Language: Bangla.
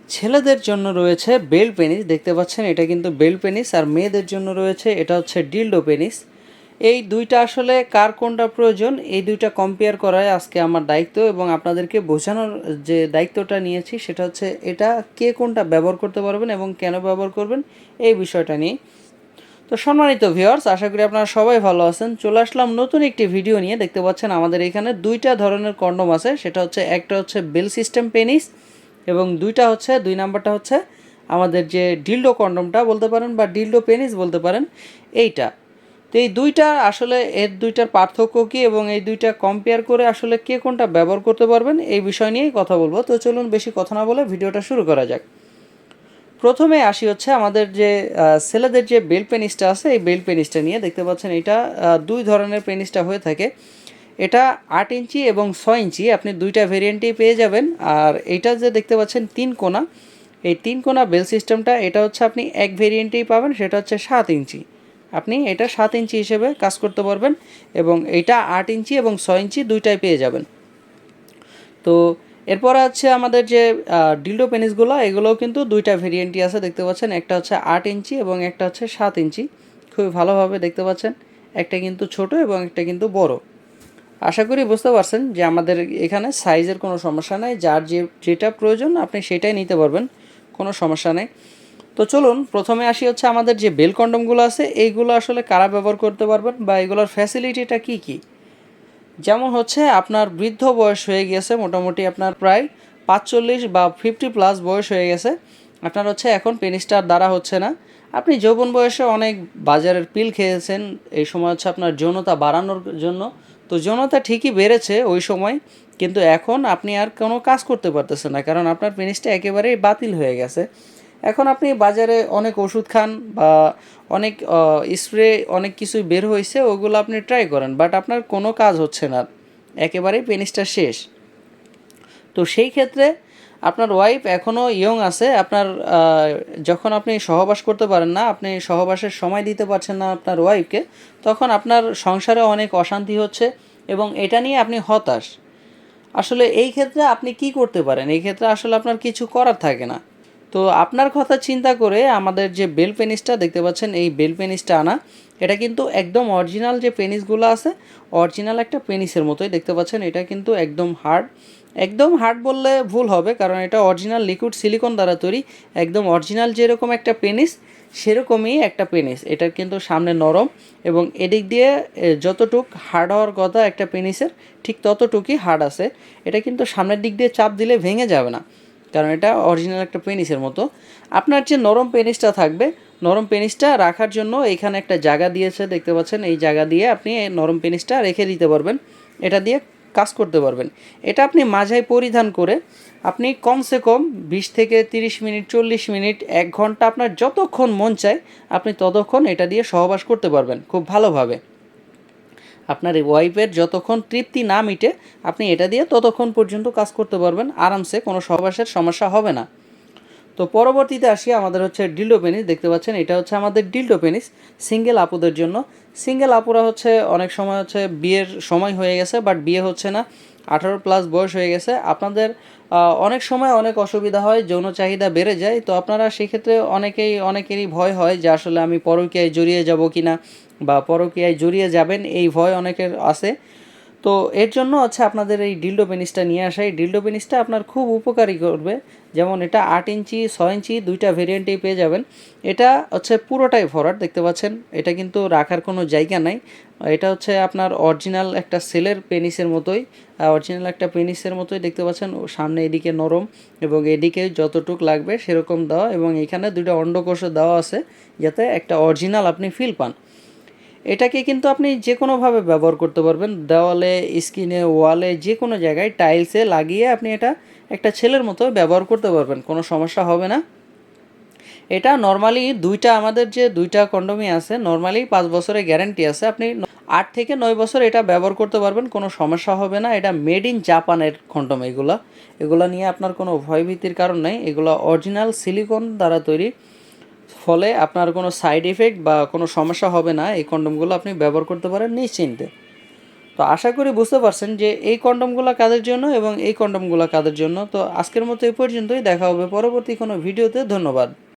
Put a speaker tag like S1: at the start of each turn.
S1: ছেলেদের জন্য রয়েছে বেল্ট পেনিস, দেখতে পাচ্ছেন এটা কিন্তু বেল্ট পেনিস, আর মেয়েদের জন্য রয়েছে এটা হচ্ছে ডিলডো পেনিস। এই দুইটা আসলে কার কোনটা প্রয়োজন এই দুইটা কম্পেয়ার করাই আজকে আমার দায়িত্ব, এবং আপনাদেরকে বোঝানোর যে দায়িত্বটা নিয়েছি সেটা হচ্ছে এটা কে কোনটা ব্যবহার করতে পারবেন এবং কেন ব্যবহার করবেন এই বিষয়টা নিয়ে। তো সম্মানিত ভিউয়ার্স, আশা করি আপনারা সবাই ভালো আছেন। চলে আসলাম নতুন একটি ভিডিও নিয়ে। দেখতে পাচ্ছেন আমাদের এখানে দুইটা ধরনের কন্ডম আছে, সেটা হচ্ছে একটা হচ্ছে বেল সিস্টেম পেনিস এবং দুই নাম্বারটা হচ্ছে আমাদের যে ডিলডো কন্ডমটা বলতে পারেন বা ডিলডো পেনিস বলতে পারেন এইটা। তো এই দুইটা আসলে এর দুইটার পার্থক্য কী এবং এই দুইটা কম্পেয়ার করে আসলে কে কোনটা ব্যবহার করতে পারবেন এই বিষয় নিয়েই কথা বলবো। তো চলুন বেশি কথা না বলে ভিডিওটা শুরু করা যাক। প্রথমে আসি হচ্ছে আমাদের যে ছেলেদের যে বেল্ট পেনিসটা আছে এই বেল্ট পেনিসটা নিয়ে। দেখতে পাচ্ছেন এটা দুই ধরনের পেনিসটা হয়ে থাকে। এটা 8 ইঞ্চি এবং 6 ইঞ্চি, আপনি দুইটা ভেরিয়েন্টেই পেয়ে যাবেন। আর এইটা যে দেখতে পাচ্ছেন 3 কোনা, এই 3 কোনা বেল সিস্টেমটা এটা হচ্ছে আপনি এক ভেরিয়েন্টেই পাবেন, সেটা হচ্ছে 7 ইঞ্চি। আপনি এটা 7 ইঞ্চি হিসেবে কাজ করতে পারবেন এবং এটা 8 ইঞ্চি এবং 6 ইঞ্চি দুইটাই পেয়ে যাবেন। তো এরপর আছে আমাদের যে ডিলডো পেনিসগুলো, এগুলোও কিন্তু দুইটা ভেরিয়েন্টই আছে। দেখতে পাচ্ছেন একটা হচ্ছে 8 ইঞ্চি এবং একটা হচ্ছে 7 ইঞ্চি। খুবই ভালোভাবে দেখতে পাচ্ছেন, একটা কিন্তু ছোট এবং একটা কিন্তু বড়। আশা করি বুঝতে পারছেন যে আমাদের এখানে সাইজের কোনো সমস্যা নেই, যার যেটা প্রয়োজন আপনি সেটাই নিতে পারবেন, কোনো সমস্যা নেই। তো চলুন প্রথমে আসি হচ্ছে আমাদের যে বেল কন্ডমগুলো আছে এইগুলো আসলে কারা ব্যবহার করতে পারবেন বা এগুলোর ফ্যাসিলিটিটা কী কী। যেমন হচ্ছে আপনার বৃদ্ধ বয়স হয়ে গেছে, মোটামুটি আপনার প্রায় 45 বা 50+ বয়স হয়ে গেছে, আপনার হচ্ছে এখন পেনিসটার দ্বারা হচ্ছে না। আপনি যৌবন বয়সে অনেক বাজারের পিল খেয়েছেন, এই সময় হচ্ছে আপনার যৌনতা বাড়ানোর জন্য। তো যৌনতা ঠিকই বেড়েছে ওই সময়, কিন্তু এখন আপনি আর কোনো কাজ করতে পারতেছেন না, কারণ আপনার পেনিসটা একেবারেই বাতিল হয়ে গেছে। এখন আপনি বাজারে অনেক ওষুধ খান বা অনেক স্প্রে অনেক কিছুই বের হয়েছে, ওগুলো আপনি ট্রাই করেন, বাট আপনার কোনো কাজ হচ্ছে না, একেবারেই পেনিসটা শেষ। তো সেই ক্ষেত্রে আপনার ওয়াইফ এখনও ইয়ং আছে, আপনার যখন আপনি সহবাস করতে পারেন না, আপনি সহবাসের সময় দিতে পারছেন না আপনার ওয়াইফকে, তখন আপনার সংসারে অনেক অশান্তি হচ্ছে এবং এটা নিয়ে আপনি হতাশ। আসলে এই ক্ষেত্রে আপনি কি করতে পারেন, এই ক্ষেত্রে আসলে আপনার কিছু করার থাকে না। তো আপনার কথা চিন্তা করে আমাদের যে বেল পেনিসটা দেখতে পাচ্ছেন এই বেল পেনিসটা আনা। এটা কিন্তু একদম অরিজিনাল যে পেনিসগুলো আছে, অরিজিনাল একটা পেনিসের মতোই দেখতে পাচ্ছেন। এটা কিন্তু একদম হার্ড বললে ভুল হবে, কারণ এটা অরিজিনাল লিকুইড সিলিকন দ্বারা তৈরি। একদম অরিজিনাল যেরকম একটা পেনিস সেরকমই একটা পেনিস। এটার কিন্তু সামনে নরম এবং এদিক দিয়ে যতটুক হার্ড হওয়ার কথা একটা পেনিসের ঠিক ততটুকুই হার্ড আছে। এটা কিন্তু সামনের দিক দিয়ে চাপ দিলে ভেঙে যাবে না, কারণ এটা অরিজিনাল একটা পেনিসের মতো। আপনার যে নরম পেনিসটা থাকবে, নরম পেনিসটা রাখার জন্য এখানে একটা জায়গা দিয়েছে দেখতে পাচ্ছেন, এই জায়গা দিয়ে আপনি নরম পেনিসটা রেখে দিতে পারবেন, এটা দিয়ে কাজ করতে পারবেন। এটা আপনি মাঝায় পরিধান করে আপনি কমসে কম 20 থেকে 30 মিনিট, 40 মিনিট, 1 ঘন্টা, আপনার যতক্ষণ মন চায় আপনি ততক্ষণ এটা দিয়ে সহবাস করতে পারবেন খুব ভালোভাবে। আপনার এই ওয়াইফের যতক্ষণ তৃপ্তি না মিটে আপনি এটা দিয়ে ততক্ষণ পর্যন্ত কাজ করতে পারবেন আরামসে, কোনো সহবাসের সমস্যা হবে না। তো পরবর্তীতে আসি আমাদের হচ্ছে ডিলডো পেনিস। দেখতে পাচ্ছেন এটা হচ্ছে আমাদের ডিলডো পেনিস সিঙ্গেল আপুদের জন্য। সিঙ্গেল আপুরা হচ্ছে অনেক সময় হচ্ছে বিয়ের সময় হয়ে গেছে বাট বিয়ে হচ্ছে না, 18+ বয়স হয়ে গেছে, আপনাদের অনেক সময় অনেক অসুবিধা হয়, যৌন চাহিদা বেড়ে যায়। তো আপনারা সেক্ষেত্রে অনেকেরই ভয় হয় যে আসলে আমি পরকীয়ায় জড়িয়ে যাব কি না, বা পরকীয়ায় জড়িয়ে যাবেন এই ভয় অনেকের আছে। তো এর জন্য হচ্ছে আপনাদের এই ডিলডো পেনিসটা নিয়ে আসা। এই ডিলডো পেনিসটা আপনার খুব উপকারী করবে। যেমন এটা 8 ইঞ্চি 6 ইঞ্চি দুইটা ভেরিয়েন্টেই পেয়ে যাবেন। এটা হচ্ছে পুরোটাই ভরাট, দেখতে পাচ্ছেন এটা কিন্তু রাখার কোনো জায়গা নাই। এটা হচ্ছে আপনার অরিজিনাল একটা সেলের পেনিসের মতোই, অরিজিনাল একটা পেনিসের মতোই দেখতে পাচ্ছেন। সামনে এদিকে নরম এবং এদিকে যতটুক লাগবে সেরকম দেওয়া, এবং এখানে দুইটা অন্ডকোষও দেওয়া আছে যাতে একটা অরিজিনাল আপনি ফিল পান। এটাকে কিন্তু আপনি যে কোনোভাবে ব্যবহার করতে পারবেন, দেওয়ালে, স্কিনে, ওয়ালে, যে কোনো জায়গায় টাইলসে লাগিয়ে আপনি এটা একটা ছেলের মতো ব্যবহার করতে পারবেন, কোনো সমস্যা হবে না। এটা নর্মালি আমাদের যে দুইটা কন্ডোমই আছে নর্মালি 5 বছরের গ্যারান্টি আছে, আপনি 8 থেকে 9 বছর এটা ব্যবহার করতে পারবেন, কোনো সমস্যা হবে না। এটা মেড ইন জাপানের কন্ডোম, এগুলা নিয়ে আপনার কোনো ভয়ভীতির কারণ নেই। এগুলো অরিজিনাল সিলিকন দ্বারা তৈরি, ফলে আপনার কোনো সাইড এফেক্ট বা কোনো সমস্যা হবে না। এই কন্ডোমগুলো আপনি ব্যবহার করতে পারেন নিশ্চিন্তে। তো আশা করি বুঝতে পারছেন যে এই কন্ডমগুলো কাদের জন্য এবং এই কন্ডমগুলো কাদের জন্য। তো আজকের মতো এই পর্যন্তই, দেখা হবে পরবর্তী কোনো ভিডিওতে। ধন্যবাদ।